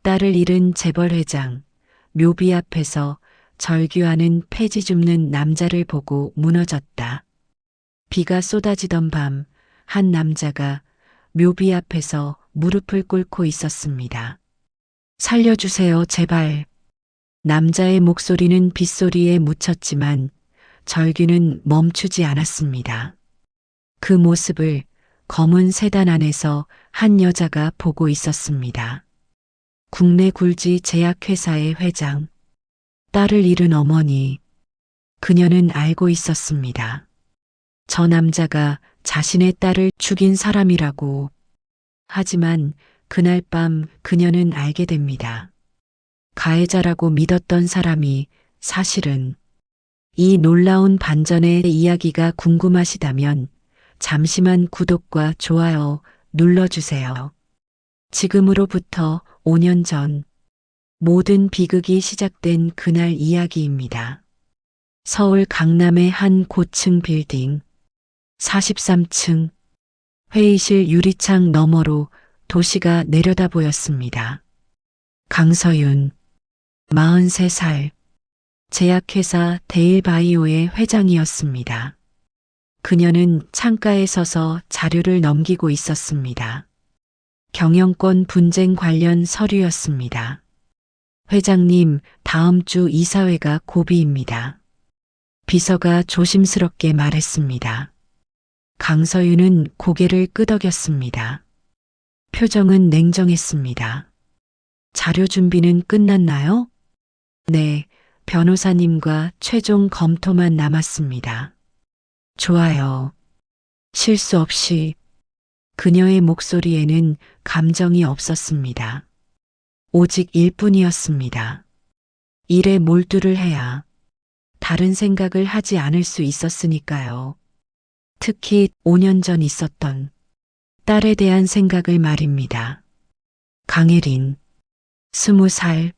딸을 잃은 재벌회장, 묘비 앞에서 절규하는 폐지 줍는 남자를 보고 무너졌다. 비가 쏟아지던 밤, 한 남자가 묘비 앞에서 무릎을 꿇고 있었습니다. 살려주세요, 제발. 남자의 목소리는 빗소리에 묻혔지만 절규는 멈추지 않았습니다. 그 모습을 검은 세단 안에서 한 여자가 보고 있었습니다. 국내 굴지 제약회사의 회장, 딸을 잃은 어머니. 그녀는 알고 있었습니다. 저 남자가 자신의 딸을 죽인 사람이라고. 하지만 그날 밤 그녀는 알게 됩니다. 가해자라고 믿었던 사람이 사실은. 이 놀라운 반전의 이야기가 궁금하시다면 잠시만 구독과 좋아요 눌러주세요. 지금으로부터 5년 전 모든 비극이 시작된 그날 이야기입니다. 서울 강남의 한 고층 빌딩 43층 회의실 유리창 너머로 도시가 내려다 보였습니다. 강서윤 43살 제약회사 데일바이오의 회장이었습니다. 그녀는 창가에 서서 자료를 넘기고 있었습니다. 경영권 분쟁 관련 서류였습니다. 회장님, 다음 주 이사회가 고비입니다. 비서가 조심스럽게 말했습니다. 강서윤은 고개를 끄덕였습니다. 표정은 냉정했습니다. 자료 준비는 끝났나요? 네, 변호사님과 최종 검토만 남았습니다. 좋아요. 실수 없이. 그녀의 목소리에는 감정이 없었습니다. 오직 일뿐이었습니다. 일에 몰두를 해야 다른 생각을 하지 않을 수 있었으니까요. 특히 5년 전 있었던 딸에 대한 생각을 말입니다. 강혜린, 20살,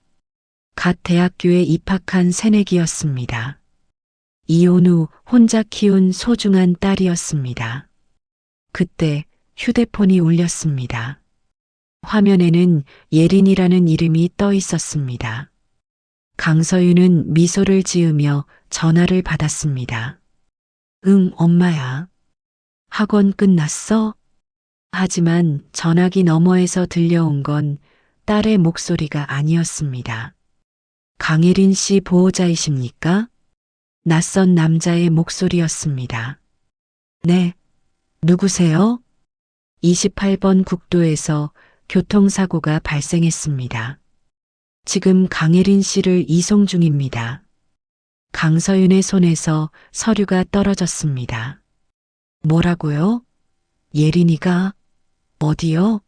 갓 대학교에 입학한 새내기였습니다. 이혼 후 혼자 키운 소중한 딸이었습니다. 그때 휴대폰이 울렸습니다. 화면에는 예린이라는 이름이 떠 있었습니다. 강서윤은 미소를 지으며 전화를 받았습니다. 응, 엄마야. 학원 끝났어? 하지만 전화기 너머에서 들려온 건 딸의 목소리가 아니었습니다. 강혜린 씨 보호자이십니까? 낯선 남자의 목소리였습니다. 네. 누구세요? 28번 국도에서 교통사고가 발생했습니다. 지금 강혜린 씨를 이송 중입니다. 강서윤의 손에서 서류가 떨어졌습니다. 뭐라고요? 예린이가? 어디요?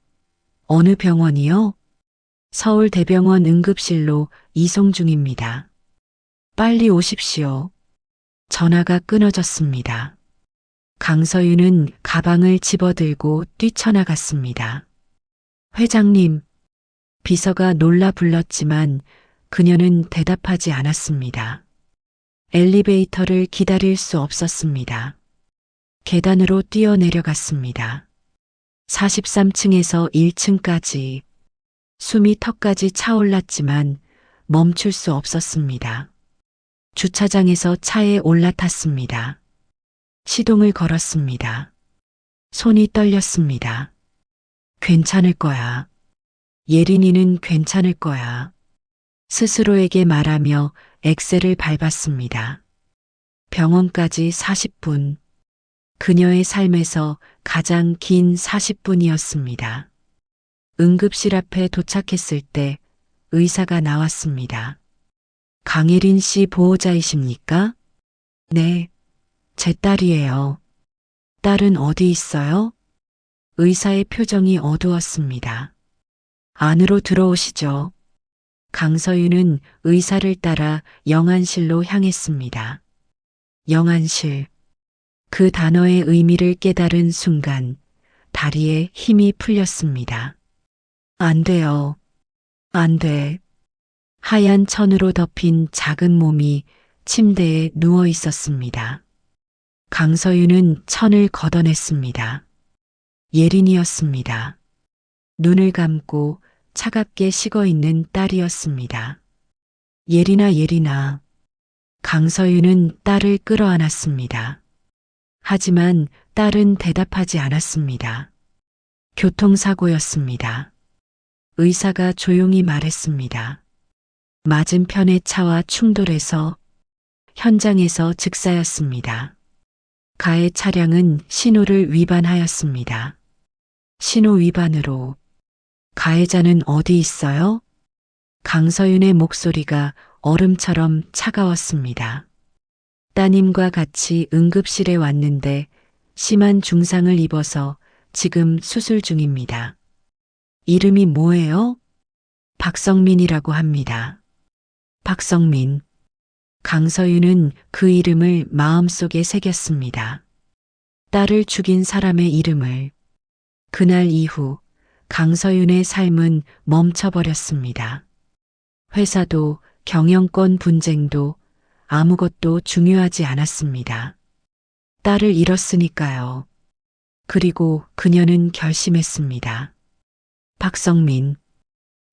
어느 병원이요? 서울대병원 응급실로 이송 중입니다. 빨리 오십시오. 전화가 끊어졌습니다. 강서윤은 가방을 집어들고 뛰쳐나갔습니다. 회장님, 비서가 놀라 불렀지만 그녀는 대답하지 않았습니다. 엘리베이터를 기다릴 수 없었습니다. 계단으로 뛰어내려갔습니다. 43층에서 1층까지 숨이 턱까지 차올랐지만 멈출 수 없었습니다. 주차장에서 차에 올라탔습니다. 시동을 걸었습니다. 손이 떨렸습니다. 괜찮을 거야. 예린이는 괜찮을 거야. 스스로에게 말하며 엑셀을 밟았습니다. 병원까지 40분. 그녀의 삶에서 가장 긴 40분이었습니다. 응급실 앞에 도착했을 때 의사가 나왔습니다. 강혜린 씨 보호자이십니까? 네, 제 딸이에요. 딸은 어디 있어요? 의사의 표정이 어두웠습니다. 안으로 들어오시죠. 강서윤은 의사를 따라 영안실로 향했습니다. 영안실. 그 단어의 의미를 깨달은 순간 다리에 힘이 풀렸습니다. 안 돼요. 안 돼. 하얀 천으로 덮인 작은 몸이 침대에 누워 있었습니다. 강서윤은 천을 걷어냈습니다. 예린이었습니다. 눈을 감고 차갑게 식어 있는 딸이었습니다. 예린아, 예린아. 강서윤은 딸을 끌어안았습니다. 하지만 딸은 대답하지 않았습니다. 교통사고였습니다. 의사가 조용히 말했습니다. 맞은편의 차와 충돌해서 현장에서 즉사였습니다. 가해 차량은 신호를 위반하였습니다. 신호 위반으로 가해자는 어디 있어요? 강서윤의 목소리가 얼음처럼 차가웠습니다. 따님과 같이 응급실에 왔는데 심한 중상을 입어서 지금 수술 중입니다. 이름이 뭐예요? 박성민이라고 합니다. 박성민. 강서윤은 그 이름을 마음속에 새겼습니다. 딸을 죽인 사람의 이름을. 그날 이후 강서윤의 삶은 멈춰버렸습니다. 회사도 경영권 분쟁도 아무것도 중요하지 않았습니다. 딸을 잃었으니까요. 그리고 그녀는 결심했습니다. 박성민.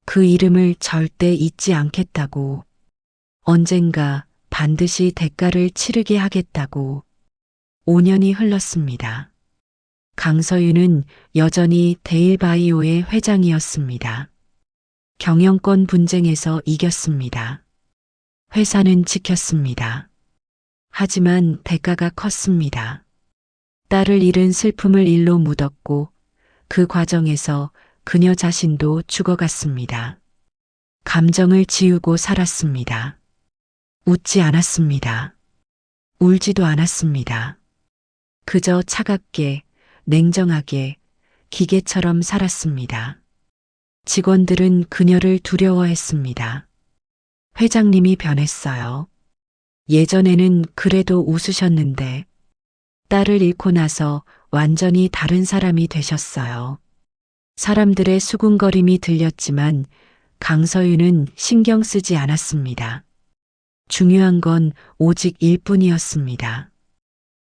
그 이름을 절대 잊지 않겠다고. 언젠가 반드시 대가를 치르게 하겠다고. 5년이 흘렀습니다. 강서윤은 여전히 데일바이오의 회장이었습니다. 경영권 분쟁에서 이겼습니다. 회사는 지켰습니다. 하지만 대가가 컸습니다. 딸을 잃은 슬픔을 일로 묻었고 그 과정에서 그녀 자신도 죽어갔습니다. 감정을 지우고 살았습니다. 웃지 않았습니다. 울지도 않았습니다. 그저 차갑게, 냉정하게, 기계처럼 살았습니다. 직원들은 그녀를 두려워했습니다. 회장님이 변했어요. 예전에는 그래도 웃으셨는데 딸을 잃고 나서 완전히 다른 사람이 되셨어요. 사람들의 수군거림이 들렸지만 강서윤은 신경 쓰지 않았습니다. 중요한 건 오직 일뿐이었습니다.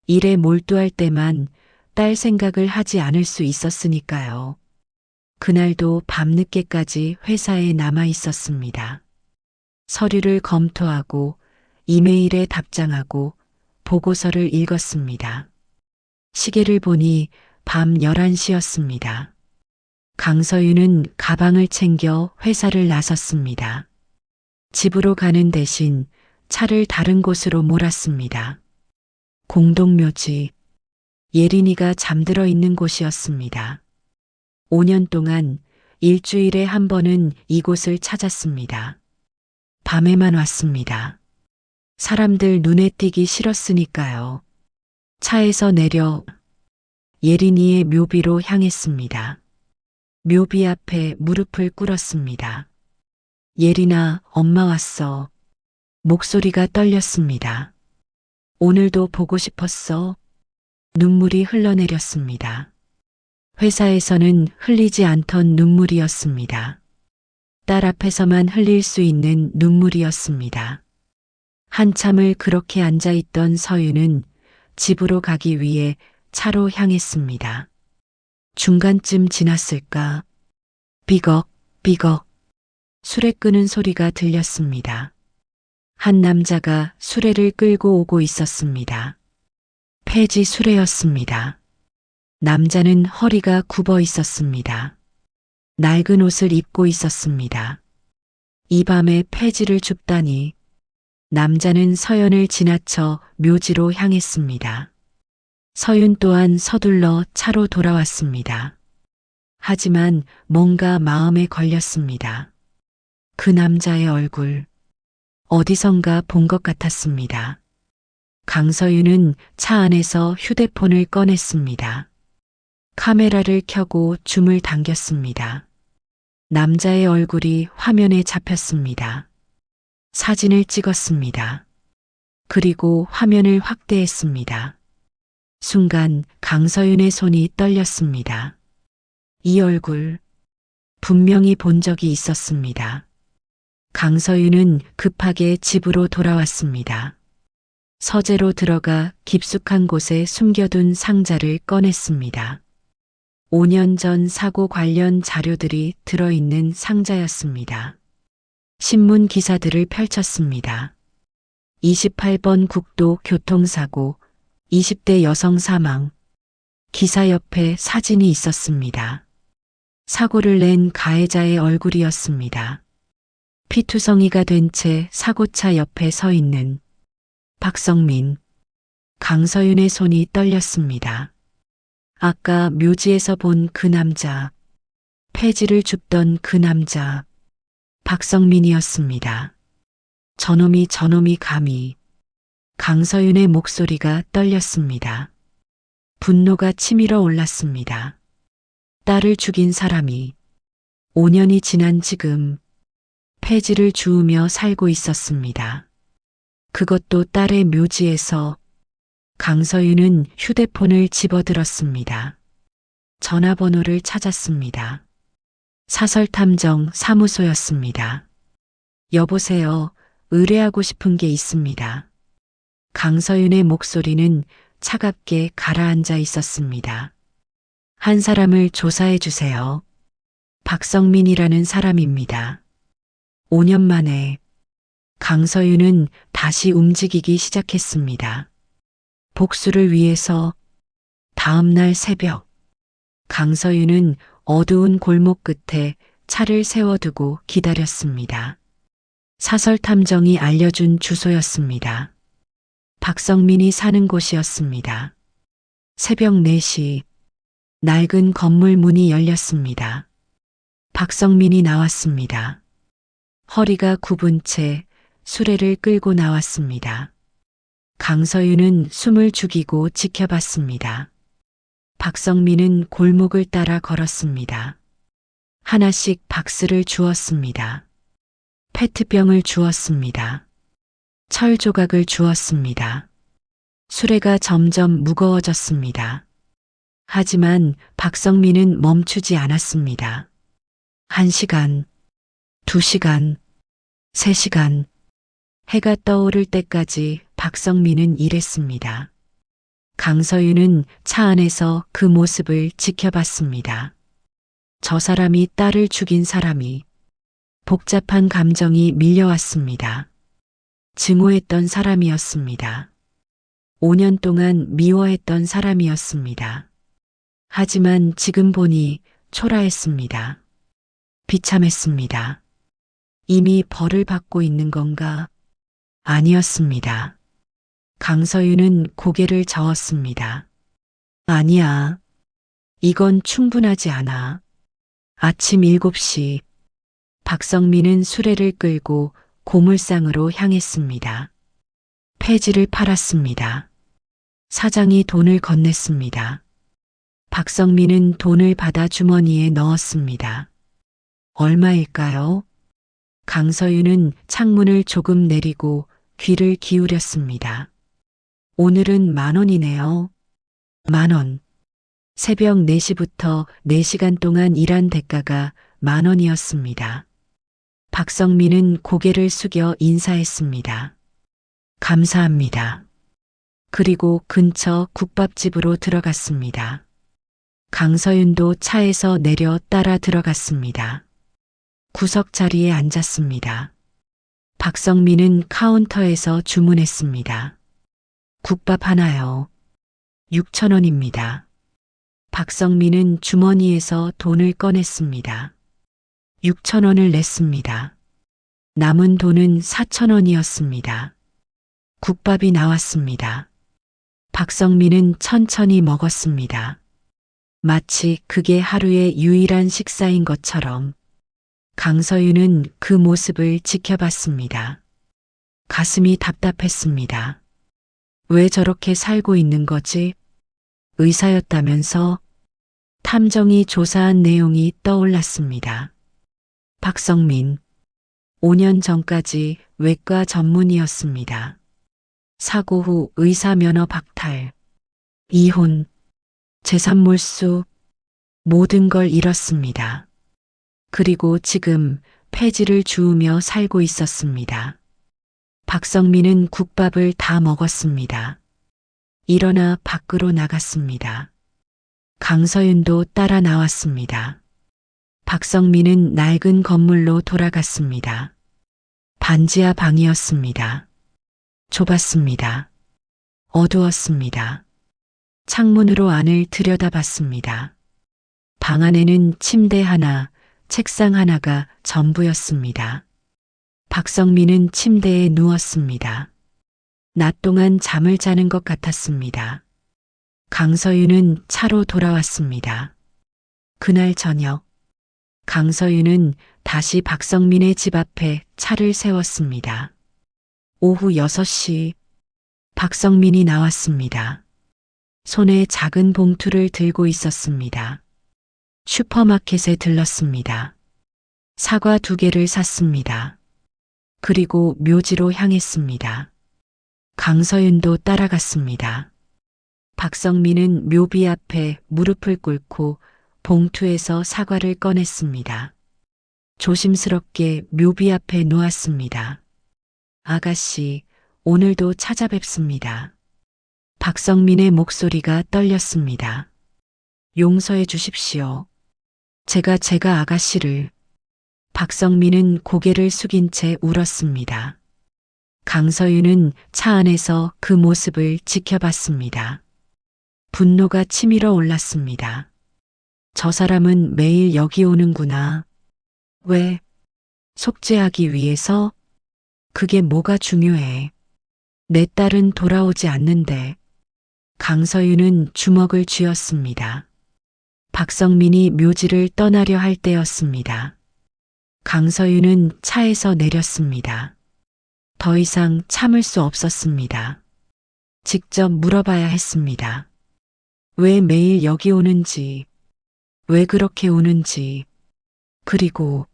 일에 몰두할 때만 딸 생각을 하지 않을 수 있었으니까요. 그날도 밤늦게까지 회사에 남아 있었습니다. 서류를 검토하고 이메일에 답장하고 보고서를 읽었습니다. 시계를 보니 밤 11시였습니다. 강서윤은 가방을 챙겨 회사를 나섰습니다. 집으로 가는 대신 차를 다른 곳으로 몰았습니다. 공동묘지. 예린이가 잠들어 있는 곳이었습니다. 5년 동안 일주일에 한 번은 이곳을 찾았습니다. 밤에만 왔습니다. 사람들 눈에 띄기 싫었으니까요. 차에서 내려 예린이의 묘비로 향했습니다. 묘비 앞에 무릎을 꿇었습니다. 예린아, 엄마 왔어. 목소리가 떨렸습니다. 오늘도 보고 싶었어. 눈물이 흘러내렸습니다. 회사에서는 흘리지 않던 눈물이었습니다. 딸 앞에서만 흘릴 수 있는 눈물이었습니다. 한참을 그렇게 앉아있던 서윤은 집으로 가기 위해 차로 향했습니다. 중간쯤 지났을까? 삐걱, 삐걱. 수레 끄는 소리가 들렸습니다. 한 남자가 수레를 끌고 오고 있었습니다. 폐지 수레였습니다. 남자는 허리가 굽어 있었습니다. 낡은 옷을 입고 있었습니다. 이 밤에 폐지를 줍다니. 남자는 서연을 지나쳐 묘지로 향했습니다. 서윤 또한 서둘러 차로 돌아왔습니다. 하지만 뭔가 마음에 걸렸습니다. 그 남자의 얼굴, 어디선가 본 것 같았습니다. 강서윤은 차 안에서 휴대폰을 꺼냈습니다. 카메라를 켜고 줌을 당겼습니다. 남자의 얼굴이 화면에 잡혔습니다. 사진을 찍었습니다. 그리고 화면을 확대했습니다. 순간 강서윤의 손이 떨렸습니다. 이 얼굴, 분명히 본 적이 있었습니다. 강서윤은 급하게 집으로 돌아왔습니다. 서재로 들어가 깊숙한 곳에 숨겨둔 상자를 꺼냈습니다. 5년 전 사고 관련 자료들이 들어있는 상자였습니다. 신문 기사들을 펼쳤습니다. 28번 국도 교통사고, 20대 여성 사망. 기사 옆에 사진이 있었습니다. 사고를 낸 가해자의 얼굴이었습니다. 피투성이가 된 채 사고차 옆에 서 있는 박성민, 강서윤의 손이 떨렸습니다. 아까 묘지에서 본 그 남자, 폐지를 줍던 그 남자, 박성민이었습니다. 저놈이 감히. 강서윤의 목소리가 떨렸습니다. 분노가 치밀어 올랐습니다. 딸을 죽인 사람이 5년이 지난 지금 폐지를 주우며 살고 있었습니다. 그것도 딸의 묘지에서. 강서윤은 휴대폰을 집어들었습니다. 전화번호를 찾았습니다. 사설탐정 사무소였습니다. 여보세요. 의뢰하고 싶은 게 있습니다. 강서윤의 목소리는 차갑게 가라앉아 있었습니다. 한 사람을 조사해 주세요. 박성민이라는 사람입니다. 5년 만에 강서윤은 다시 움직이기 시작했습니다. 복수를 위해서. 다음 날 새벽, 강서윤은 어두운 골목 끝에 차를 세워두고 기다렸습니다. 사설탐정이 알려준 주소였습니다. 박성민이 사는 곳이었습니다. 새벽 4시, 낡은 건물 문이 열렸습니다. 박성민이 나왔습니다. 허리가 굽은 채 수레를 끌고 나왔습니다. 강서윤은 숨을 죽이고 지켜봤습니다. 박성민은 골목을 따라 걸었습니다. 하나씩 박스를 주었습니다. 페트병을 주었습니다. 철 조각을 주었습니다. 수레가 점점 무거워졌습니다. 하지만 박성민은 멈추지 않았습니다. 1시간, 2시간, 3시간. 해가 떠오를 때까지 박성민은 일했습니다. 강서윤은 차 안에서 그 모습을 지켜봤습니다. 저 사람이 딸을 죽인 사람이. 복잡한 감정이 밀려왔습니다. 증오했던 사람이었습니다. 5년 동안 미워했던 사람이었습니다. 하지만 지금 보니 초라했습니다. 비참했습니다. 이미 벌을 받고 있는 건가? 아니었습니다. 강서윤은 고개를 저었습니다. 아니야. 이건 충분하지 않아. 아침 7시, 박성민은 수레를 끌고 고물상으로 향했습니다. 폐지를 팔았습니다. 사장이 돈을 건넸습니다. 박성민은 돈을 받아 주머니에 넣었습니다. 얼마일까요? 강서윤은 창문을 조금 내리고 귀를 기울였습니다. 오늘은 10,000원이네요. 10,000원. 새벽 4시부터 4시간 동안 일한 대가가 10,000원이었습니다. 박성민은 고개를 숙여 인사했습니다. 감사합니다. 그리고 근처 국밥집으로 들어갔습니다. 강서윤도 차에서 내려 따라 들어갔습니다. 구석 자리에 앉았습니다. 박성민은 카운터에서 주문했습니다. 국밥 하나요. 6,000원입니다. 박성민은 주머니에서 돈을 꺼냈습니다. 6,000원을 냈습니다. 남은 돈은 4,000원이었습니다. 국밥이 나왔습니다. 박성민은 천천히 먹었습니다. 마치 그게 하루의 유일한 식사인 것처럼. 강서윤은 그 모습을 지켜봤습니다. 가슴이 답답했습니다. 왜 저렇게 살고 있는 거지? 의사였다면서? 탐정이 조사한 내용이 떠올랐습니다. 박성민, 5년 전까지 외과 전문의였습니다. 사고 후 의사 면허 박탈, 이혼, 재산 몰수, 모든 걸 잃었습니다. 그리고 지금 폐지를 주우며 살고 있었습니다. 박성민은 국밥을 다 먹었습니다. 일어나 밖으로 나갔습니다. 강서윤도 따라 나왔습니다. 박성민은 낡은 건물로 돌아갔습니다. 반지하 방이었습니다. 좁았습니다. 어두웠습니다. 창문으로 안을 들여다봤습니다. 방 안에는 침대 하나, 책상 하나가 전부였습니다. 박성민은 침대에 누웠습니다. 낮 동안 잠을 자는 것 같았습니다. 강서윤은 차로 돌아왔습니다. 그날 저녁, 강서윤은 다시 박성민의 집 앞에 차를 세웠습니다. 오후 6시, 박성민이 나왔습니다. 손에 작은 봉투를 들고 있었습니다. 슈퍼마켓에 들렀습니다. 사과 2개를 샀습니다. 그리고 묘지로 향했습니다. 강서윤도 따라갔습니다. 박성민은 묘비 앞에 무릎을 꿇고 봉투에서 사과를 꺼냈습니다. 조심스럽게 묘비 앞에 놓았습니다. 아가씨, 오늘도 찾아뵙습니다. 박성민의 목소리가 떨렸습니다. 용서해 주십시오. 제가 아가씨를. 박성민은 고개를 숙인 채 울었습니다. 강서윤은 차 안에서 그 모습을 지켜봤습니다. 분노가 치밀어 올랐습니다. 저 사람은 매일 여기 오는구나. 왜? 속죄하기 위해서? 그게 뭐가 중요해? 내 딸은 돌아오지 않는데. 강서윤은 주먹을 쥐었습니다. 박성민이 묘지를 떠나려 할 때였습니다. 강서윤은 차에서 내렸습니다. 더 이상 참을 수 없었습니다. 직접 물어봐야 했습니다. 왜 매일 여기 오는지, 왜 그렇게 우는지, 그리고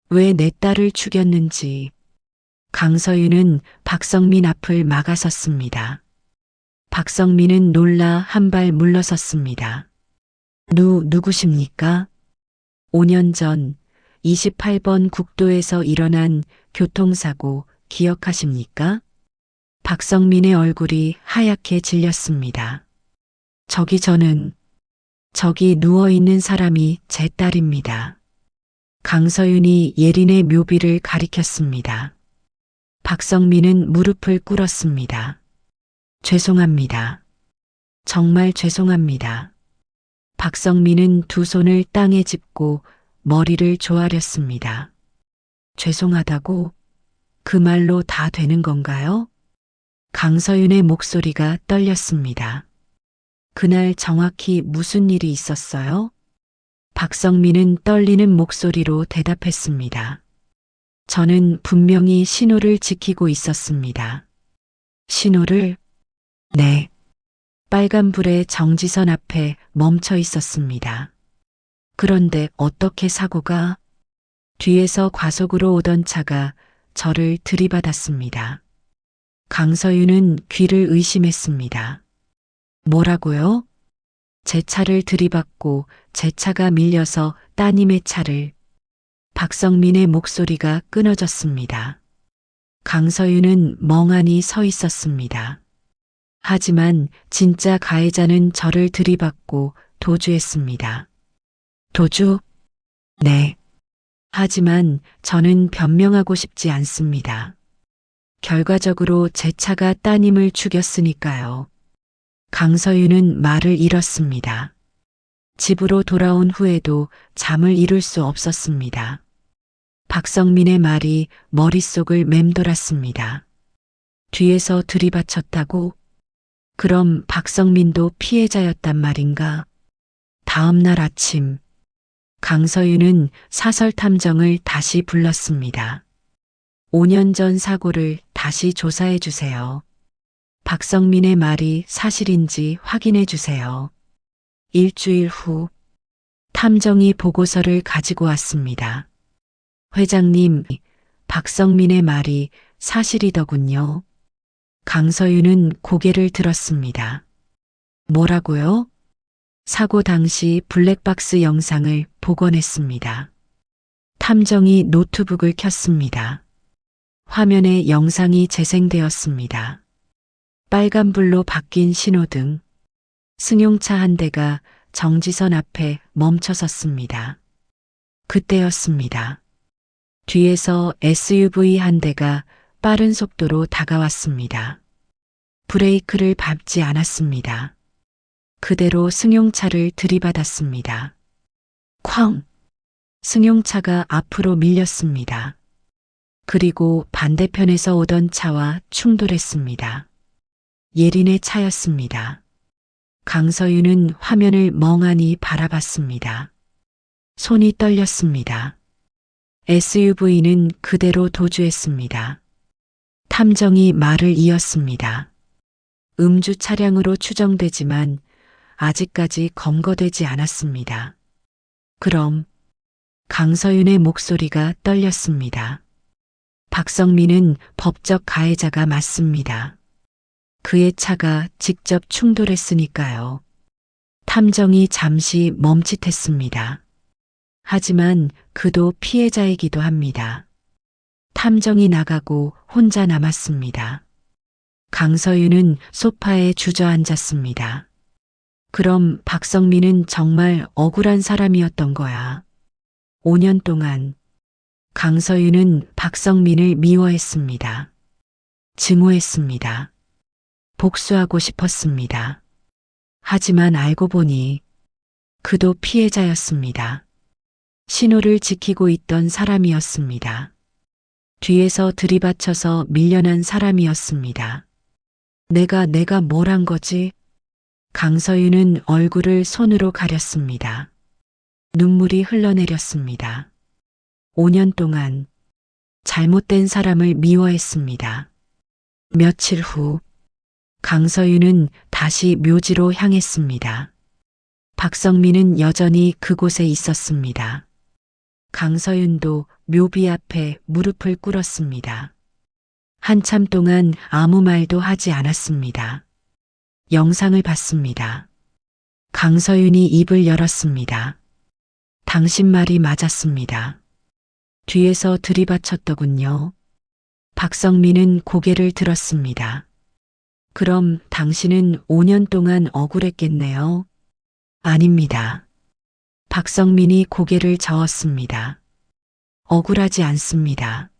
왜 내 딸을 죽였는지. 강서윤은 박성민 앞을 막아섰습니다. 박성민은 놀라 한 발 물러섰습니다. 누구십니까? 5년 전 28번 국도에서 일어난 교통사고 기억하십니까? 박성민의 얼굴이 하얗게 질렸습니다. 저기 누워있는 사람이 제 딸입니다. 강서윤이 예린의 묘비를 가리켰습니다. 박성민은 무릎을 꿇었습니다. 죄송합니다. 정말 죄송합니다. 박성민은 2 손을 땅에 짚고 머리를 조아렸습니다. 죄송하다고? 그 말로 다 되는 건가요? 강서윤의 목소리가 떨렸습니다. 그날 정확히 무슨 일이 있었어요? 박성민은 떨리는 목소리로 대답했습니다. 저는 분명히 신호를 지키고 있었습니다. 신호를? 네. 빨간불의 정지선 앞에 멈춰 있었습니다. 그런데 어떻게 사고가? 뒤에서 과속으로 오던 차가 저를 들이받았습니다. 강서윤은 귀를 의심했습니다. 뭐라고요? 제 차를 들이받고 제 차가 밀려서 따님의 차를. 박성민의 목소리가 끊어졌습니다. 강서윤은 멍하니 서 있었습니다. 하지만 진짜 가해자는 저를 들이받고 도주했습니다. 도주? 네. 하지만 저는 변명하고 싶지 않습니다. 결과적으로 제 차가 따님을 죽였으니까요. 강서윤은 말을 잃었습니다. 집으로 돌아온 후에도 잠을 이룰 수 없었습니다. 박성민의 말이 머릿속을 맴돌았습니다. 뒤에서 들이받쳤다고? 그럼 박성민도 피해자였단 말인가? 다음 날 아침, 강서윤은 사설 탐정을 다시 불렀습니다. 5년 전 사고를 다시 조사해 주세요. 박성민의 말이 사실인지 확인해 주세요. 일주일 후, 탐정이 보고서를 가지고 왔습니다. 회장님, 박성민의 말이 사실이더군요. 강서윤은 고개를 들었습니다. 뭐라고요? 사고 당시 블랙박스 영상을 복원했습니다. 탐정이 노트북을 켰습니다. 화면에 영상이 재생되었습니다. 빨간불로 바뀐 신호등, 승용차 한 대가 정지선 앞에 멈춰 섰습니다. 그때였습니다. 뒤에서 SUV 한 대가 빠른 속도로 다가왔습니다. 브레이크를 밟지 않았습니다. 그대로 승용차를 들이받았습니다. 쾅! 승용차가 앞으로 밀렸습니다. 그리고 반대편에서 오던 차와 충돌했습니다. 예린의 차였습니다. 강서윤은 화면을 멍하니 바라봤습니다. 손이 떨렸습니다. SUV는 그대로 도주했습니다. 탐정이 말을 이었습니다. 음주 차량으로 추정되지만 아직까지 검거되지 않았습니다. 그럼 강서윤의 목소리가 떨렸습니다. 박성민은 법적 가해자가 맞습니다. 그의 차가 직접 충돌했으니까요. 탐정이 잠시 멈칫했습니다. 하지만 그도 피해자이기도 합니다. 탐정이 나가고 혼자 남았습니다. 강서윤은 소파에 주저앉았습니다. 그럼 박성민은 정말 억울한 사람이었던 거야. 5년 동안 강서윤은 박성민을 미워했습니다. 증오했습니다. 복수하고 싶었습니다. 하지만 알고 보니 그도 피해자였습니다. 신호를 지키고 있던 사람이었습니다. 뒤에서 들이받쳐서 밀려난 사람이었습니다. 내가 뭘 한 거지? 강서윤은 얼굴을 손으로 가렸습니다. 눈물이 흘러내렸습니다. 5년 동안 잘못된 사람을 미워했습니다. 며칠 후 강서윤은 다시 묘지로 향했습니다. 박성민은 여전히 그곳에 있었습니다. 강서윤도 묘비 앞에 무릎을 꿇었습니다. 한참 동안 아무 말도 하지 않았습니다. 영상을 봤습니다. 강서윤이 입을 열었습니다. 당신 말이 맞았습니다. 뒤에서 들이받쳤더군요. 박성민은 고개를 들었습니다. 그럼 당신은 5년 동안 억울했겠네요. 아닙니다. 박성민이 고개를 저었습니다. 억울하지 않습니다.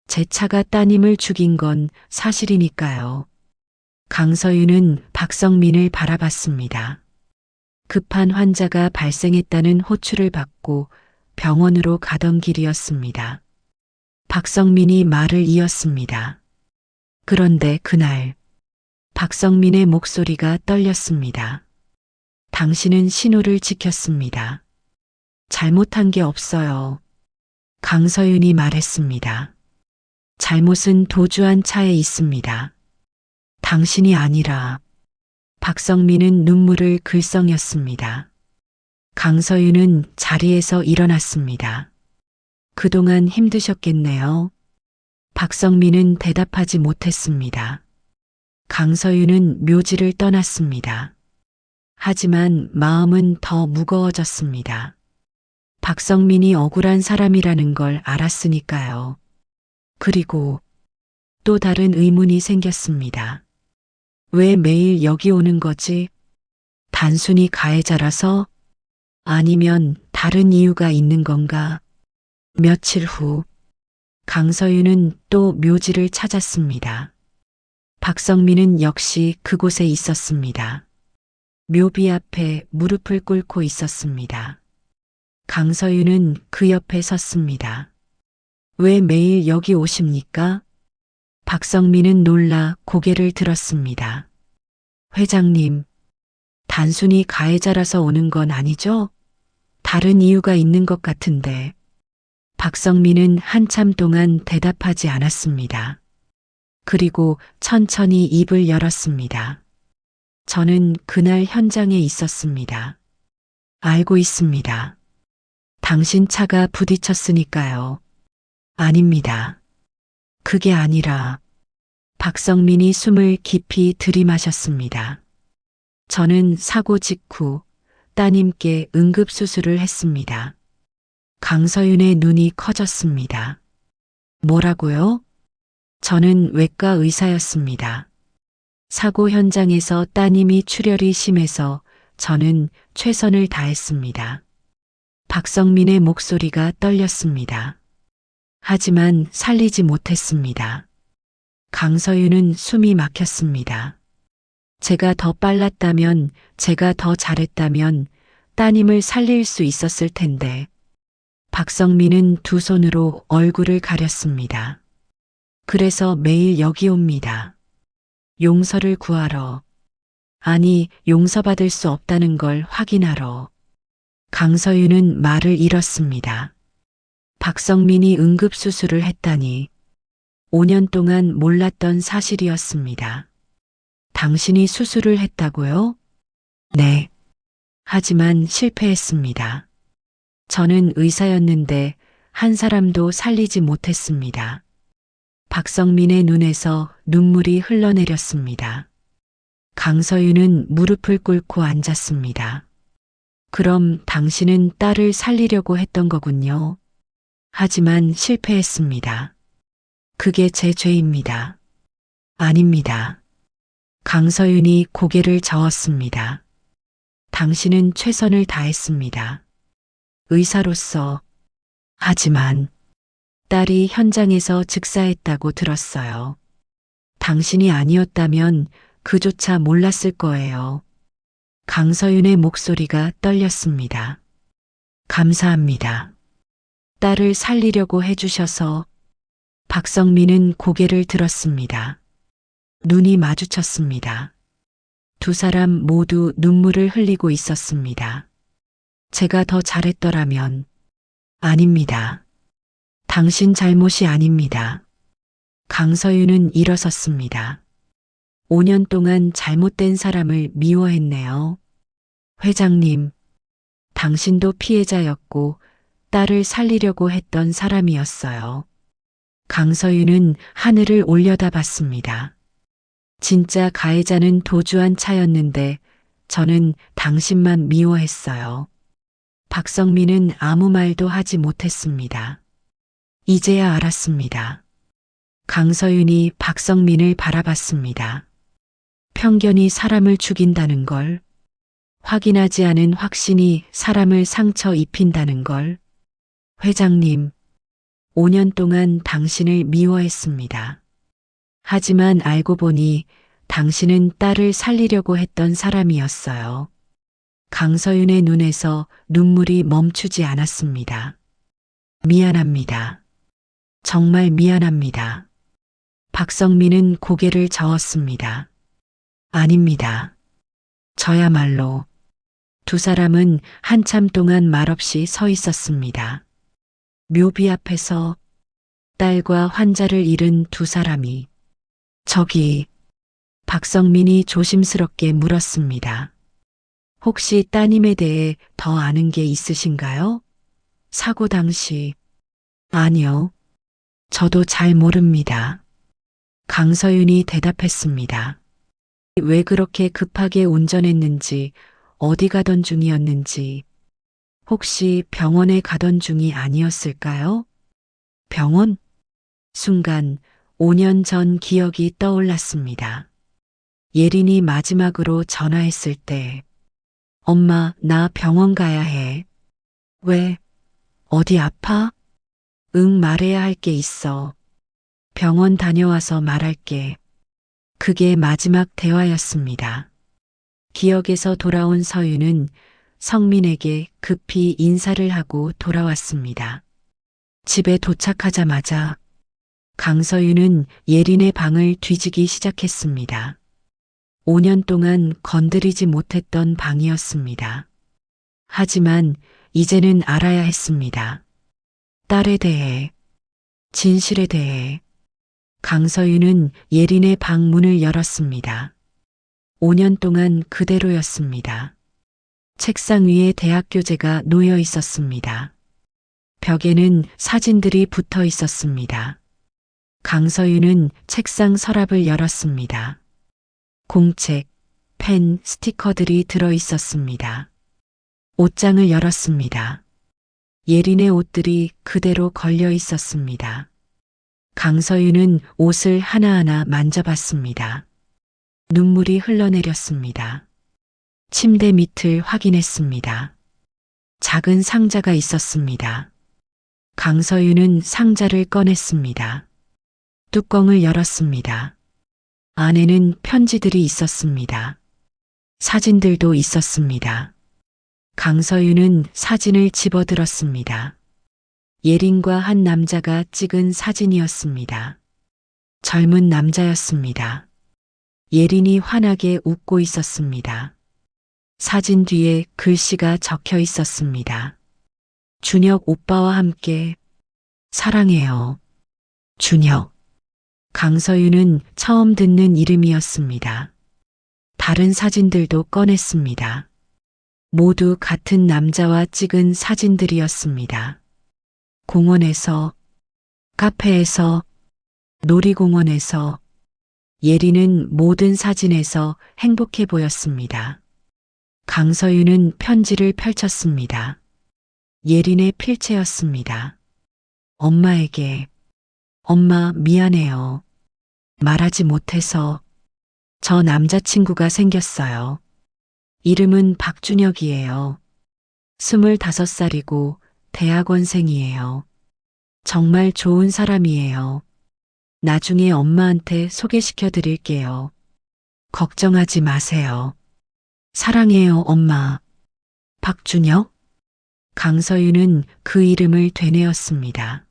제 차가 따님을 죽인 건 사실이니까요. 강서윤은 박성민을 바라봤습니다. 급한 환자가 발생했다는 호출을 받고 병원으로 가던 길이었습니다. 박성민이 말을 이었습니다. 그런데 그날 박성민의 목소리가 떨렸습니다. 당신은 신호를 지켰습니다. 잘못한 게 없어요. 강서윤이 말했습니다. 잘못은 도주한 차에 있습니다. 당신이 아니라. 박성민은 눈물을 글썽였습니다. 강서윤은 자리에서 일어났습니다. 그동안 힘드셨겠네요. 박성민은 대답하지 못했습니다. 강서윤은 묘지를 떠났습니다. 하지만 마음은 더 무거워졌습니다. 박성민이 억울한 사람이라는 걸 알았으니까요. 그리고 또 다른 의문이 생겼습니다. 왜 매일 여기 오는 거지? 단순히 가해자라서? 아니면 다른 이유가 있는 건가? 며칠 후 강서윤은 또 묘지를 찾았습니다. 박성민은 역시 그곳에 있었습니다. 묘비 앞에 무릎을 꿇고 있었습니다. 강서윤은 그 옆에 섰습니다. 왜 매일 여기 오십니까? 박성민은 놀라 고개를 들었습니다. 회장님, 단순히 가해자라서 오는 건 아니죠? 다른 이유가 있는 것 같은데. 박성민은 한참 동안 대답하지 않았습니다. 그리고 천천히 입을 열었습니다. 저는 그날 현장에 있었습니다. 알고 있습니다. 당신 차가 부딪혔으니까요. 아닙니다. 그게 아니라 박성민이 숨을 깊이 들이마셨습니다. 저는 사고 직후 따님께 응급수술을 했습니다. 강서윤의 눈이 커졌습니다. 뭐라고요? 저는 외과 의사였습니다. 사고 현장에서 따님이 출혈이 심해서 저는 최선을 다했습니다. 박성민의 목소리가 떨렸습니다. 하지만 살리지 못했습니다. 강서윤은 숨이 막혔습니다. 제가 더 빨랐다면, 제가 더 잘했다면 따님을 살릴 수 있었을 텐데. 박성민은 두 손으로 얼굴을 가렸습니다. 그래서 매일 여기 옵니다. 용서를 구하러. 아니, 용서받을 수 없다는 걸 확인하러. 강서윤은 말을 잃었습니다. 박성민이 응급수술을 했다니 5년 동안 몰랐던 사실이었습니다. 당신이 수술을 했다고요? 네. 하지만 실패했습니다. 저는 의사였는데 한 사람도 살리지 못했습니다. 박성민의 눈에서 눈물이 흘러내렸습니다. 강서윤은 무릎을 꿇고 앉았습니다. 그럼 당신은 딸을 살리려고 했던 거군요. 하지만 실패했습니다. 그게 제 죄입니다. 아닙니다. 강서윤이 고개를 저었습니다. 당신은 최선을 다했습니다. 의사로서. 하지만 딸이 현장에서 즉사했다고 들었어요. 당신이 아니었다면 그조차 몰랐을 거예요. 강서윤의 목소리가 떨렸습니다. 감사합니다. 딸을 살리려고 해주셔서. 박성민은 고개를 들었습니다. 눈이 마주쳤습니다. 두 사람 모두 눈물을 흘리고 있었습니다. 제가 더 잘했더라면. 아닙니다. 당신 잘못이 아닙니다. 강서윤은 일어섰습니다. 5년 동안 잘못된 사람을 미워했네요. 회장님, 당신도 피해자였고 딸을 살리려고 했던 사람이었어요. 강서윤은 하늘을 올려다봤습니다. 진짜 가해자는 도주한 차였는데 저는 당신만 미워했어요. 박성민은 아무 말도 하지 못했습니다. 이제야 알았습니다. 강서윤이 박성민을 바라봤습니다. 편견이 사람을 죽인다는 걸, 확인하지 않은 확신이 사람을 상처 입힌다는 걸. 회장님, 5년 동안 당신을 미워했습니다. 하지만 알고 보니 당신은 딸을 살리려고 했던 사람이었어요. 강서윤의 눈에서 눈물이 멈추지 않았습니다. 미안합니다. 정말 미안합니다. 박성민은 고개를 저었습니다. 아닙니다. 저야말로. 두 사람은 한참 동안 말없이 서 있었습니다. 묘비 앞에서 딸과 환자를 잃은 두 사람이. 저기. 박성민이 조심스럽게 물었습니다. 혹시 따님에 대해 더 아는 게 있으신가요? 사고 당시. 아니요. 저도 잘 모릅니다. 강서윤이 대답했습니다. 왜 그렇게 급하게 운전했는지, 어디 가던 중이었는지. 혹시 병원에 가던 중이 아니었을까요? 병원? 순간 5년 전 기억이 떠올랐습니다. 예린이 마지막으로 전화했을 때, 엄마, 나 병원 가야 해. 왜? 어디 아파? 응, 말해야 할 게 있어. 병원 다녀와서 말할게. 그게 마지막 대화였습니다. 기억에서 돌아온 서윤은 성민에게 급히 인사를 하고 돌아왔습니다. 집에 도착하자마자 강서윤은 예린의 방을 뒤지기 시작했습니다. 5년 동안 건드리지 못했던 방이었습니다. 하지만 이제는 알아야 했습니다. 딸에 대해, 진실에 대해. 강서윤은 예린의 방 문을 열었습니다. 5년 동안 그대로였습니다. 책상 위에 대학 교재가 놓여 있었습니다. 벽에는 사진들이 붙어 있었습니다. 강서윤은 책상 서랍을 열었습니다. 공책, 펜, 스티커들이 들어 있었습니다. 옷장을 열었습니다. 예린의 옷들이 그대로 걸려 있었습니다. 강서윤은 옷을 하나하나 만져봤습니다. 눈물이 흘러내렸습니다. 침대 밑을 확인했습니다. 작은 상자가 있었습니다. 강서윤은 상자를 꺼냈습니다. 뚜껑을 열었습니다. 안에는 편지들이 있었습니다. 사진들도 있었습니다. 강서윤은 사진을 집어들었습니다. 예린과 한 남자가 찍은 사진이었습니다. 젊은 남자였습니다. 예린이 환하게 웃고 있었습니다. 사진 뒤에 글씨가 적혀 있었습니다. 준혁 오빠와 함께 사랑해요. 준혁. 강서윤은 처음 듣는 이름이었습니다. 다른 사진들도 꺼냈습니다. 모두 같은 남자와 찍은 사진들이었습니다. 공원에서, 카페에서, 놀이공원에서, 예린은 모든 사진에서 행복해 보였습니다. 강서윤은 편지를 펼쳤습니다. 예린의 필체였습니다. 엄마에게, 엄마 미안해요. 말하지 못해서 저 남자친구가 생겼어요. 이름은 박준혁이에요. 25살이고 대학원생이에요. 정말 좋은 사람이에요. 나중에 엄마한테 소개시켜 드릴게요. 걱정하지 마세요. 사랑해요, 엄마. 박준혁? 강서윤은 그 이름을 되뇌었습니다.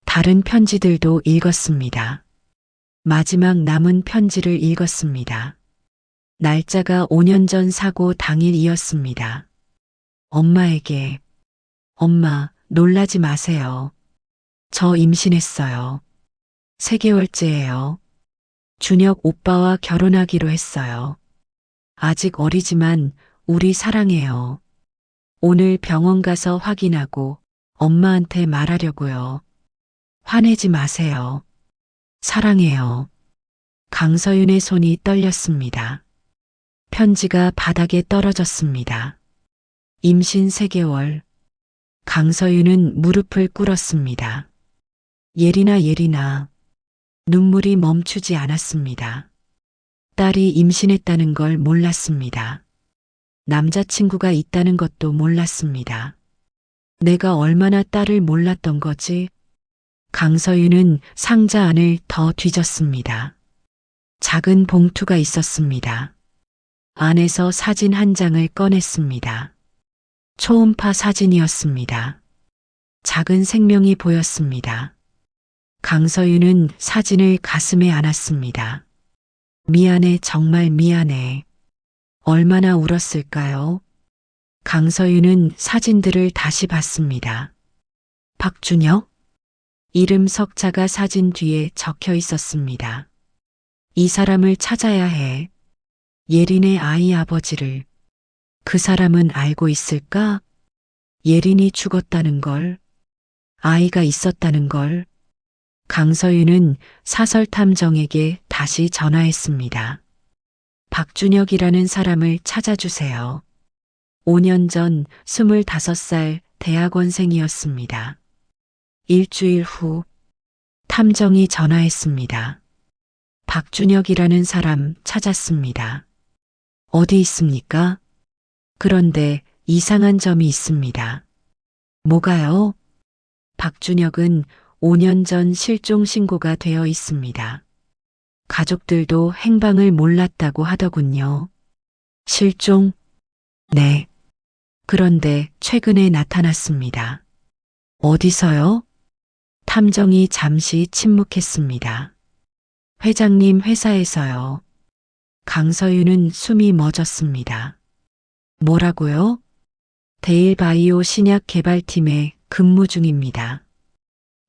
다른 편지들도 읽었습니다. 마지막 남은 편지를 읽었습니다. 날짜가 5년 전 사고 당일이었습니다. 엄마에게, 엄마, 놀라지 마세요. 저 임신했어요. 3개월째예요. 준혁 오빠와 결혼하기로 했어요. 아직 어리지만 우리 사랑해요. 오늘 병원 가서 확인하고 엄마한테 말하려고요. 화내지 마세요. 사랑해요. 강서윤의 손이 떨렸습니다. 편지가 바닥에 떨어졌습니다. 임신 3개월. 강서윤은 무릎을 꿇었습니다. 예린아, 예린아. 눈물이 멈추지 않았습니다. 딸이 임신했다는 걸 몰랐습니다. 남자친구가 있다는 것도 몰랐습니다. 내가 얼마나 딸을 몰랐던 거지? 강서윤은 상자 안을 더 뒤졌습니다. 작은 봉투가 있었습니다. 안에서 사진 한 장을 꺼냈습니다. 초음파 사진이었습니다. 작은 생명이 보였습니다. 강서윤은 사진을 가슴에 안았습니다. 미안해, 정말 미안해. 얼마나 울었을까요? 강서윤은 사진들을 다시 봤습니다. 박준혁? 이름 석자가 사진 뒤에 적혀 있었습니다. 이 사람을 찾아야 해. 예린의 아이 아버지를. 그 사람은 알고 있을까? 예린이 죽었다는 걸, 아이가 있었다는 걸. 강서윤은 사설탐정에게 다시 전화했습니다. 박준혁이라는 사람을 찾아주세요. 5년 전 25살 대학원생이었습니다. 일주일 후 탐정이 전화했습니다. 박준혁이라는 사람 찾았습니다. 어디 있습니까? 그런데 이상한 점이 있습니다. 뭐가요? 박준혁은 5년 전 실종 신고가 되어 있습니다. 가족들도 행방을 몰랐다고 하더군요. 실종? 네. 그런데 최근에 나타났습니다. 어디서요? 탐정이 잠시 침묵했습니다. 회장님 회사에서요. 강서윤은 숨이 멎었습니다. 뭐라고요? 데일바이오 신약 개발팀에 근무 중입니다.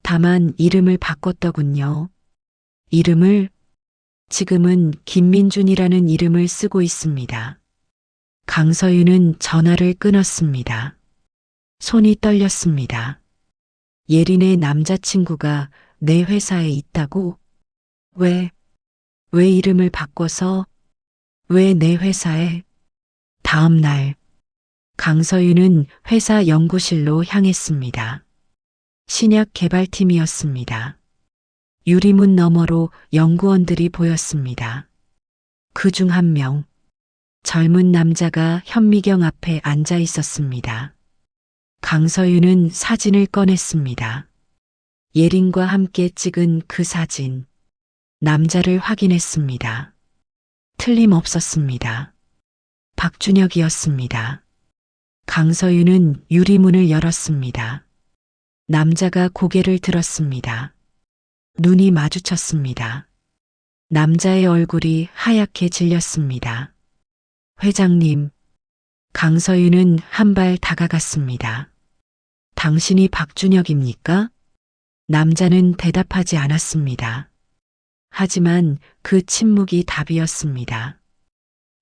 다만 이름을 바꿨더군요. 이름을? 지금은 김민준이라는 이름을 쓰고 있습니다. 강서윤은 전화를 끊었습니다. 손이 떨렸습니다. 예린의 남자친구가 내 회사에 있다고? 왜 이름을 바꿔서? 왜 내 회사에? 다음 날, 강서윤은 회사 연구실로 향했습니다. 신약 개발팀이었습니다. 유리문 너머로 연구원들이 보였습니다. 그 중 한 명, 젊은 남자가 현미경 앞에 앉아 있었습니다. 강서윤은 사진을 꺼냈습니다. 예린과 함께 찍은 그 사진. 남자를 확인했습니다. 틀림없었습니다. 박준혁이었습니다. 강서윤은 유리문을 열었습니다. 남자가 고개를 들었습니다. 눈이 마주쳤습니다. 남자의 얼굴이 하얗게 질렸습니다. 회장님, 강서윤은 한 발 다가갔습니다. 당신이 박준혁입니까? 남자는 대답하지 않았습니다. 하지만 그 침묵이 답이었습니다.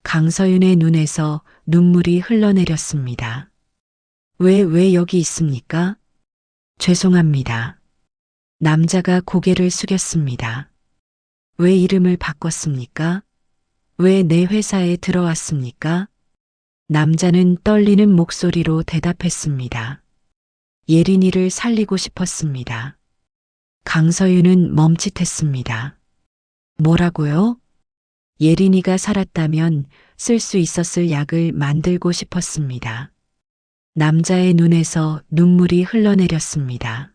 강서윤의 눈에서 눈물이 흘러내렸습니다. 왜 여기 있습니까? 죄송합니다. 남자가 고개를 숙였습니다. 왜 이름을 바꿨습니까? 왜 내 회사에 들어왔습니까? 남자는 떨리는 목소리로 대답했습니다. 예린이를 살리고 싶었습니다. 강서윤은 멈칫했습니다. 뭐라고요? 예린이가 살았다면 쓸 수 있었을 약을 만들고 싶었습니다. 남자의 눈에서 눈물이 흘러내렸습니다.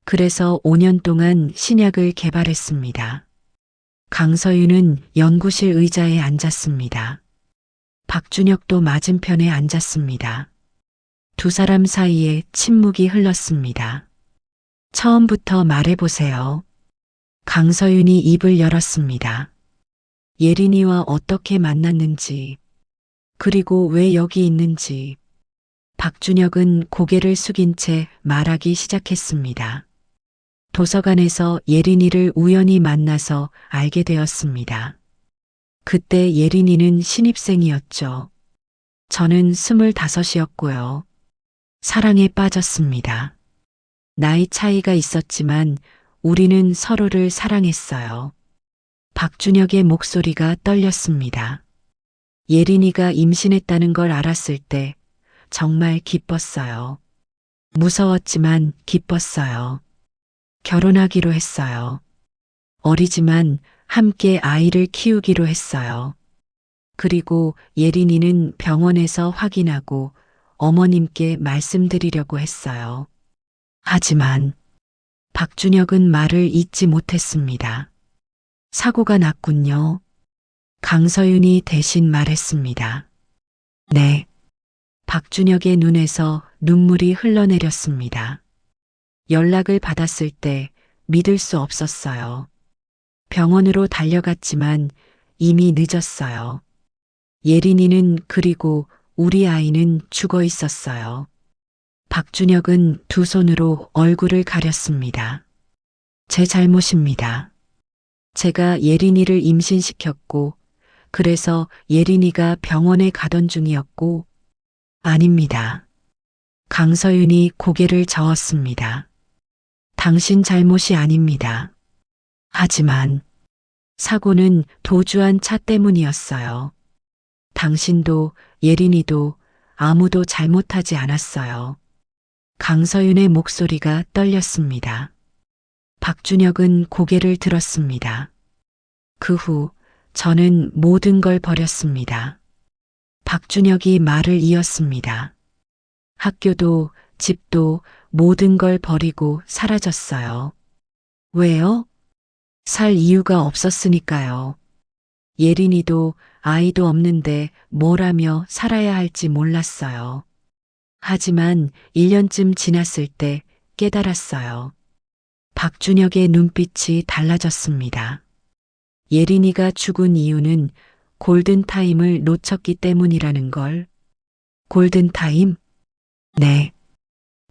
그래서 5년 동안 신약을 개발했습니다. 강서윤은 연구실 의자에 앉았습니다. 박준혁도 맞은편에 앉았습니다. 두 사람 사이에 침묵이 흘렀습니다. 처음부터 말해보세요. 강서윤이 입을 열었습니다. 예린이와 어떻게 만났는지, 그리고 왜 여기 있는지. 박준혁은 고개를 숙인 채 말하기 시작했습니다. 도서관에서 예린이를 우연히 만나서 알게 되었습니다. 그때 예린이는 신입생이었죠. 저는 25이었고요. 사랑에 빠졌습니다. 나이 차이가 있었지만 우리는 서로를 사랑했어요. 박준혁의 목소리가 떨렸습니다. 예린이가 임신했다는 걸 알았을 때 정말 기뻤어요. 무서웠지만 기뻤어요. 결혼하기로 했어요. 어리지만 함께 아이를 키우기로 했어요. 그리고 예린이는 병원에서 확인하고 어머님께 말씀드리려고 했어요. 하지만 박준혁은 말을 잇지 못했습니다. 사고가 났군요. 강서윤이 대신 말했습니다. 네. 박준혁의 눈에서 눈물이 흘러내렸습니다. 연락을 받았을 때 믿을 수 없었어요. 병원으로 달려갔지만 이미 늦었어요. 예린이는 그리고 우리 아이는 죽어 있었어요. 박준혁은 두 손으로 얼굴을 가렸습니다. 제 잘못입니다. 제가 예린이를 임신시켰고, 그래서 예린이가 병원에 가던 중이었고, 아닙니다. 강서윤이 고개를 저었습니다. 당신 잘못이 아닙니다. 하지만 사고는 도주한 차 때문이었어요. 당신도 예린이도 아무도 잘못하지 않았어요. 강서윤의 목소리가 떨렸습니다. 박준혁은 고개를 들었습니다. 그 후 저는 모든 걸 버렸습니다. 박준혁이 말을 이었습니다. 학교도 집도 모든 걸 버리고 사라졌어요. 왜요? 살 이유가 없었으니까요. 예린이도 아이도 없는데 뭘 하며 살아야 할지 몰랐어요. 하지만 1년쯤 지났을 때 깨달았어요. 박준혁의 눈빛이 달라졌습니다. 예린이가 죽은 이유는 골든타임을 놓쳤기 때문이라는 걸. 골든타임? 네.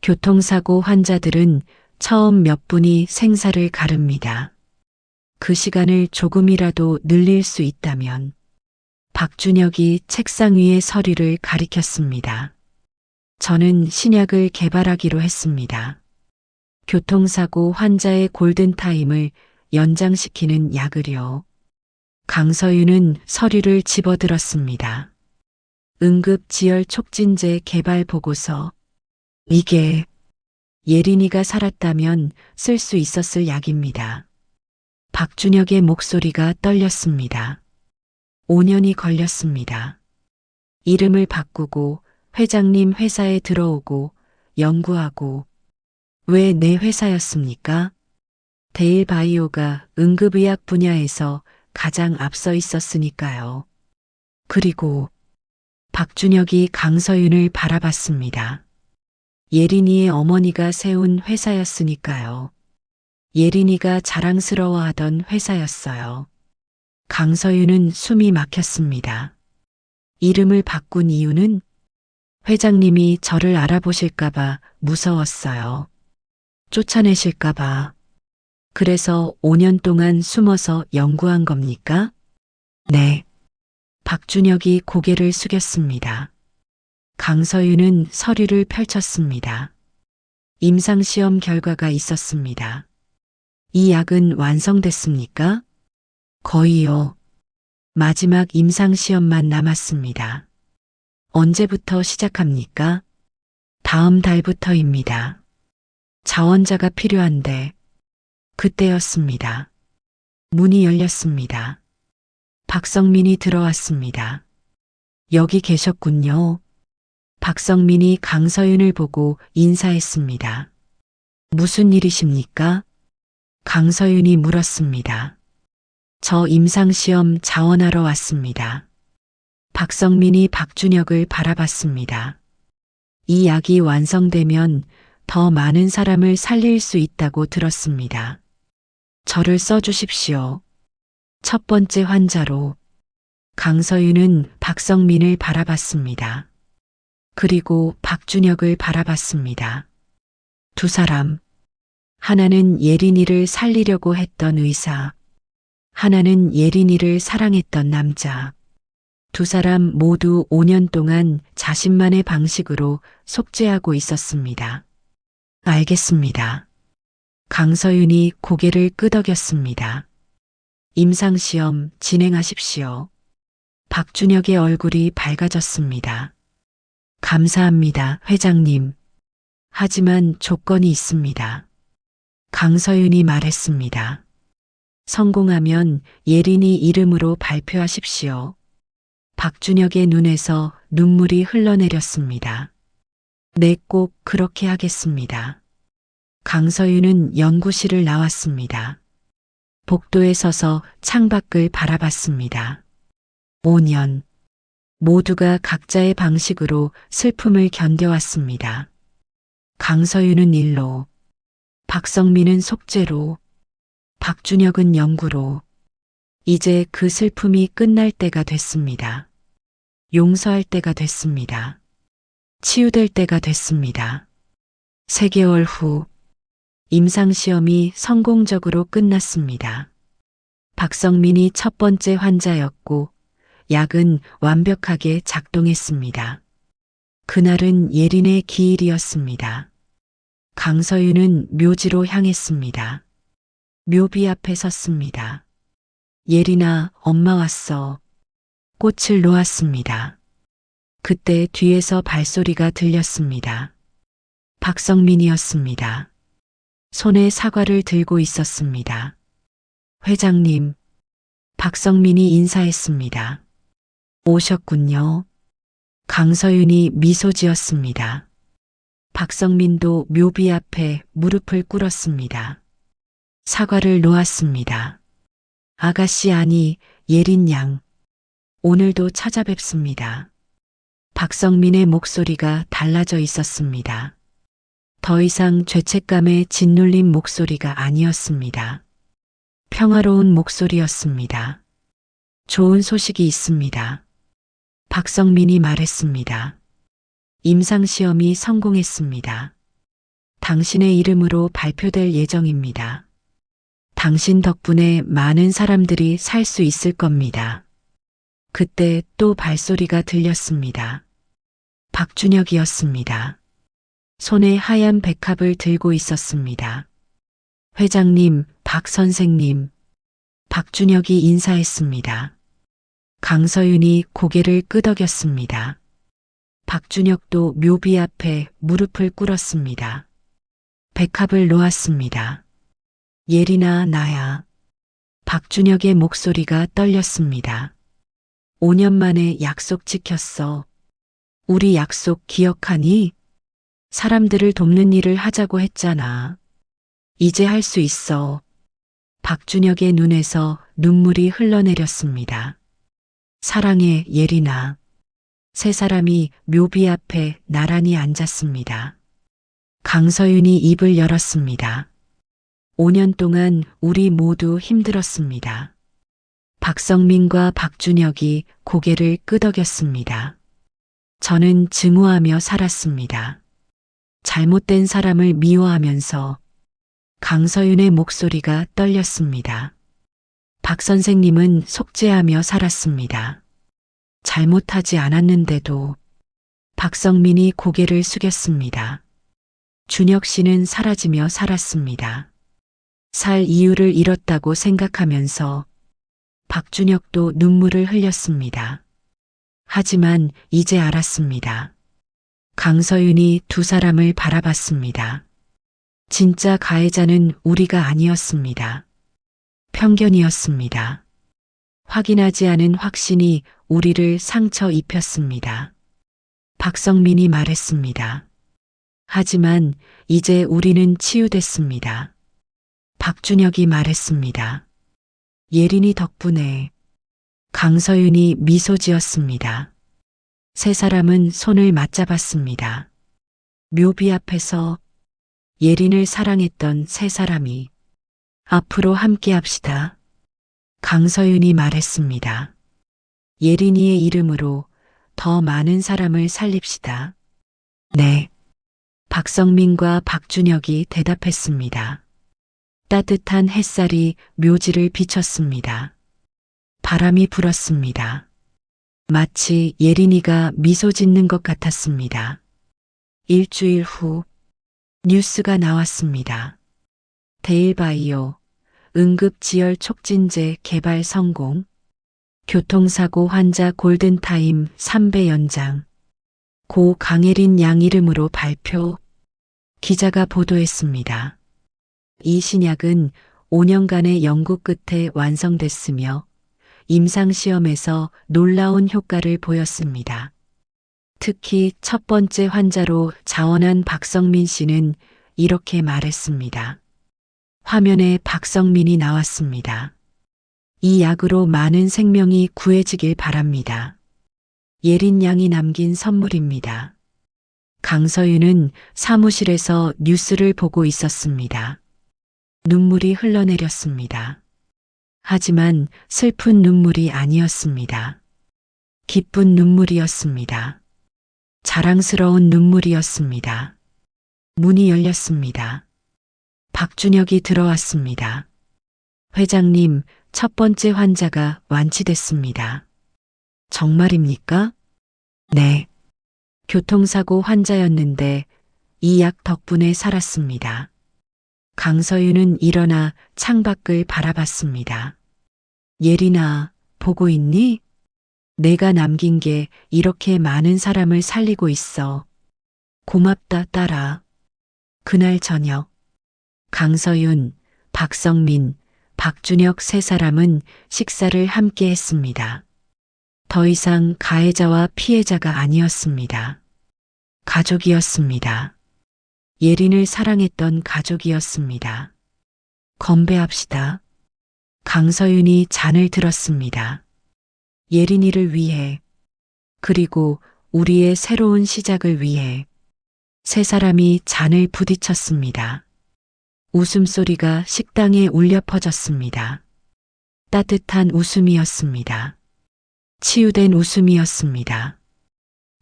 교통사고 환자들은 처음 몇 분이 생사를 가릅니다. 그 시간을 조금이라도 늘릴 수 있다면. 박준혁이 책상 위에 서류를 가리켰습니다. 저는 신약을 개발하기로 했습니다. 교통사고 환자의 골든타임을 연장시키는 약을요. 강서윤은 서류를 집어들었습니다. 응급지열 촉진제 개발 보고서. 이게 예린이가 살았다면 쓸 수 있었을 약입니다. 박준혁의 목소리가 떨렸습니다. 5년이 걸렸습니다. 이름을 바꾸고 회장님 회사에 들어오고 연구하고. 왜 내 회사였습니까? 데일바이오가 응급의학 분야에서 가장 앞서 있었으니까요. 그리고 박준혁이 강서윤을 바라봤습니다. 예린이의 어머니가 세운 회사였으니까요. 예린이가 자랑스러워하던 회사였어요. 강서윤은 숨이 막혔습니다. 이름을 바꾼 이유는 회장님이 저를 알아보실까봐 무서웠어요. 쫓아내실까봐. 그래서 5년 동안 숨어서 연구한 겁니까? 네. 박준혁이 고개를 숙였습니다. 강서윤은 서류를 펼쳤습니다. 임상시험 결과가 있었습니다. 이 약은 완성됐습니까? 거의요. 마지막 임상시험만 남았습니다. 언제부터 시작합니까? 다음 달부터입니다. 자원자가 필요한데. 그때였습니다. 문이 열렸습니다. 박성민이 들어왔습니다. 여기 계셨군요. 박성민이 강서윤을 보고 인사했습니다. 무슨 일이십니까? 강서윤이 물었습니다. 저 임상시험 자원하러 왔습니다. 박성민이 박준혁을 바라봤습니다. 이 약이 완성되면 더 많은 사람을 살릴 수 있다고 들었습니다. 저를 써주십시오. 첫 번째 환자로. 강서윤은 박성민을 바라봤습니다. 그리고 박준혁을 바라봤습니다. 두 사람. 하나는 예린이를 살리려고 했던 의사. 하나는 예린이를 사랑했던 남자. 두 사람 모두 5년 동안 자신만의 방식으로 속죄하고 있었습니다. 알겠습니다. 강서윤이 고개를 끄덕였습니다. 임상시험 진행하십시오. 박준혁의 얼굴이 밝아졌습니다. 감사합니다, 회장님. 하지만 조건이 있습니다. 강서윤이 말했습니다. 성공하면 예린이 이름으로 발표하십시오. 박준혁의 눈에서 눈물이 흘러내렸습니다. 네, 꼭 그렇게 하겠습니다. 강서윤은 연구실을 나왔습니다. 복도에 서서 창밖을 바라봤습니다. 5년. 모두가 각자의 방식으로 슬픔을 견뎌왔습니다. 강서윤은 일로, 박성민은 속죄로, 박준혁은 연구로. 이제 그 슬픔이 끝날 때가 됐습니다. 용서할 때가 됐습니다. 치유될 때가 됐습니다. 3개월 후 임상시험이 성공적으로 끝났습니다. 박성민이 첫 번째 환자였고 약은 완벽하게 작동했습니다. 그날은 예린의 기일이었습니다. 강서윤은 묘지로 향했습니다. 묘비 앞에 섰습니다. 예린아, 엄마 왔어. 꽃을 놓았습니다. 그때 뒤에서 발소리가 들렸습니다. 박성민이었습니다. 손에 사과를 들고 있었습니다. 회장님. 박성민이 인사했습니다. 오셨군요. 강서윤이 미소 지었습니다. 박성민도 묘비 앞에 무릎을 꿇었습니다. 사과를 놓았습니다. 아가씨, 아니, 예린 양. 오늘도 찾아뵙습니다. 박성민의 목소리가 달라져 있었습니다. 더 이상 죄책감에 짓눌린 목소리가 아니었습니다. 평화로운 목소리였습니다. 좋은 소식이 있습니다. 박성민이 말했습니다. 임상시험이 성공했습니다. 당신의 이름으로 발표될 예정입니다. 당신 덕분에 많은 사람들이 살 수 있을 겁니다. 그때 또 발소리가 들렸습니다. 박준혁이었습니다. 손에 하얀 백합을 들고 있었습니다. 회장님, 박 선생님. 박준혁이 인사했습니다. 강서윤이 고개를 끄덕였습니다. 박준혁도 묘비 앞에 무릎을 꿇었습니다. 백합을 놓았습니다. 예린아, 나야. 박준혁의 목소리가 떨렸습니다. 5년 만에 약속 지켰어. 우리 약속 기억하니? 사람들을 돕는 일을 하자고 했잖아. 이제 할 수 있어. 박준혁의 눈에서 눈물이 흘러내렸습니다. 사랑해, 예린아. 세 사람이 묘비 앞에 나란히 앉았습니다. 강서윤이 입을 열었습니다. 5년 동안 우리 모두 힘들었습니다. 박성민과 박준혁이 고개를 끄덕였습니다. 저는 증오하며 살았습니다. 잘못된 사람을 미워하면서. 강서윤의 목소리가 떨렸습니다. 박 선생님은 속죄하며 살았습니다. 잘못하지 않았는데도. 박성민이 고개를 숙였습니다. 준혁 씨는 사라지며 살았습니다. 살 이유를 잃었다고 생각하면서. 박준혁도 눈물을 흘렸습니다. 하지만 이제 알았습니다. 강서윤이 두 사람을 바라봤습니다. 진짜 가해자는 우리가 아니었습니다. 편견이었습니다. 확인하지 않은 확신이 우리를 상처 입혔습니다. 박성민이 말했습니다. 하지만 이제 우리는 치유됐습니다. 박준혁이 말했습니다. 예린이 덕분에. 강서윤이 미소 지었습니다. 세 사람은 손을 맞잡았습니다. 묘비 앞에서. 예린을 사랑했던 세 사람이. 앞으로 함께 합시다. 강서윤이 말했습니다. 예린이의 이름으로 더 많은 사람을 살립시다. 네. 박성민과 박준혁이 대답했습니다. 따뜻한 햇살이 묘지를 비췄습니다. 바람이 불었습니다. 마치 예린이가 미소 짓는 것 같았습니다. 일주일 후 뉴스가 나왔습니다. 데일바이오 응급지열 촉진제 개발 성공. 교통사고 환자 골든타임 3배 연장. 고 강혜린 양 이름으로 발표. 기자가 보도했습니다. 이 신약은 5년간의 연구 끝에 완성됐으며 임상시험에서 놀라운 효과를 보였습니다. 특히 첫 번째 환자로 자원한 박성민 씨는 이렇게 말했습니다. 화면에 박성민이 나왔습니다. 이 약으로 많은 생명이 구해지길 바랍니다. 예린 양이 남긴 선물입니다. 강서윤은 사무실에서 뉴스를 보고 있었습니다. 눈물이 흘러내렸습니다. 하지만 슬픈 눈물이 아니었습니다. 기쁜 눈물이었습니다. 자랑스러운 눈물이었습니다. 문이 열렸습니다. 박준혁이 들어왔습니다. 회장님, 첫 번째 환자가 완치됐습니다. 정말입니까? 네. 교통사고 환자였는데 이 약 덕분에 살았습니다. 강서윤은 일어나 창밖을 바라봤습니다. 예린아, 보고 있니? 내가 남긴 게 이렇게 많은 사람을 살리고 있어. 고맙다, 딸아. 그날 저녁, 강서윤, 박성민, 박준혁 세 사람은 식사를 함께 했습니다. 더 이상 가해자와 피해자가 아니었습니다. 가족이었습니다. 예린을 사랑했던 가족이었습니다. 건배합시다. 강서윤이 잔을 들었습니다. 예린이를 위해, 그리고 우리의 새로운 시작을 위해. 세 사람이 잔을 부딪혔습니다. 웃음소리가 식당에 울려 퍼졌습니다. 따뜻한 웃음이었습니다. 치유된 웃음이었습니다.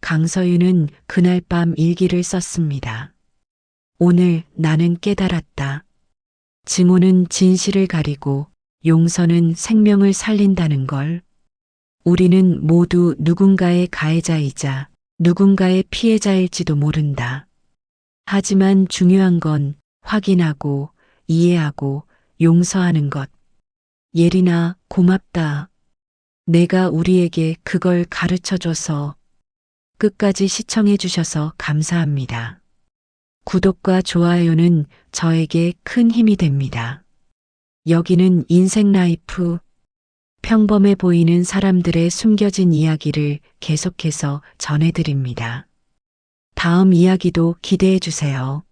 강서윤은 그날 밤 일기를 썼습니다. 오늘 나는 깨달았다. 증오는 진실을 가리고 용서는 생명을 살린다는 걸. 우리는 모두 누군가의 가해자이자 누군가의 피해자일지도 모른다. 하지만 중요한 건 확인하고 이해하고 용서하는 것. 예린아, 고맙다. 내가 우리에게 그걸 가르쳐줘서. 끝까지 시청해 주셔서 감사합니다. 구독과 좋아요는 저에게 큰 힘이 됩니다. 여기는 인생 라이프. 평범해 보이는 사람들의 숨겨진 이야기를 계속해서 전해드립니다. 다음 이야기도 기대해 주세요.